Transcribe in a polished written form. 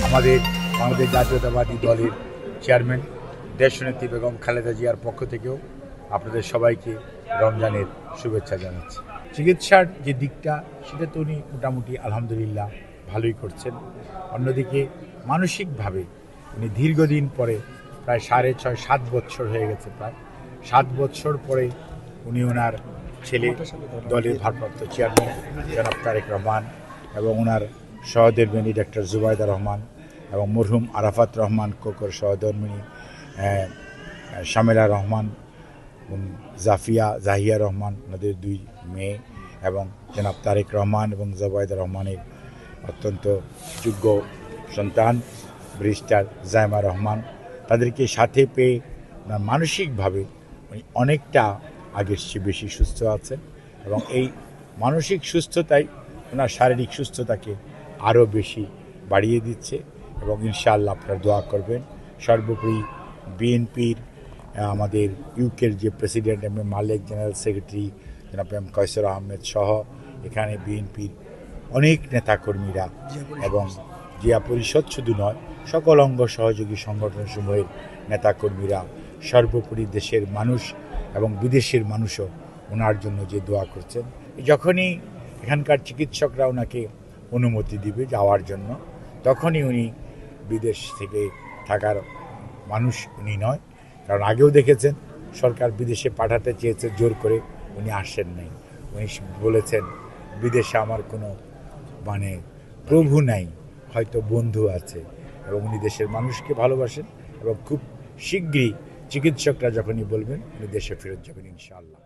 আমাদের বাংলাদেশ জাতীয়তাবাদী দলের চেয়ারম্যান দেশনেত্রী বেগম খালেদা জিয়ার পক্ষ থেকেও আপনাদের সবাইকে রমজানের শুভেচ্ছা জানাচ্ছি। চিকিৎসার যে দিকটা সেটা তো উনি মোটামুটি আলহামদুলিল্লাহ ভালোই করছেন। অন্যদিকে মানসিকভাবে উনি দীর্ঘদিন পরে প্রায় 6.5-7 বছর হয়ে গেছে, প্রায় 7 বছর পরে উনি ওনার ছেলে দলের ভারপ্রাপ্ত চেয়ারম্যান জনাব তারেক রহমান এবং ওনার সহধর্মিণী ডক্টর জুবাইদা রহমান এবং মরহুম আরাফাত রহমান কোকর সহধর্মিণী শামেলা রহমান, জাহিয়া রহমান, ওনাদের 2 মেয়ে এবং জনাব তারেক রহমান এবং জুবাইদা রহমানের অত্যন্ত যোগ্য সন্তান ব্যারিস্টার জাইমা রহমান, তাদেরকে সাথে পেয়ে মানসিকভাবে উনি অনেকটা আগের চেয়ে বেশি সুস্থ আছেন এবং এই মানসিক সুস্থতাই ওনার শারীরিক সুস্থতাকে আরও বেশি বাড়িয়ে দিচ্ছে এবং ইনশাআল্লাহ আপনারা দোয়া করবেন। সর্বোপরি বিএনপির আমাদের ইউকের যে president M A Malek, general secretary জনাব এম কয়সর আহমেদ সহ এখানে বিএনপির অনেক নেতাকর্মীরা এবং জিয়া পরিষদ শুধু নয় সকল অঙ্গ সহযোগী সংগঠনসমূহের নেতাকর্মীরা, সর্বোপরি দেশের মানুষ এবং বিদেশের মানুষও ওনার জন্য যে দোয়া করছেন। যখনই এখানকার চিকিৎসকরা ওনাকে অনুমতি দিবে যাওয়ার জন্য, তখনই উনি বিদেশ থেকে থাকার মানুষ উনি নয়। কারণ আগেও দেখেছেন সরকার বিদেশে পাঠাতে চেয়েছে, জোর করে উনি আসেন নাই। উনি বলেছেন বিদেশে আমার কোনো প্রভু নাই, হয়তো বন্ধু আছে, এবং উনি দেশের মানুষকে ভালোবাসেন এবং খুব শীঘ্রই চিকিৎসকরা যখনই বলবেন উনি দেশে ফেরত যাবেন ইনশাআল্লাহ।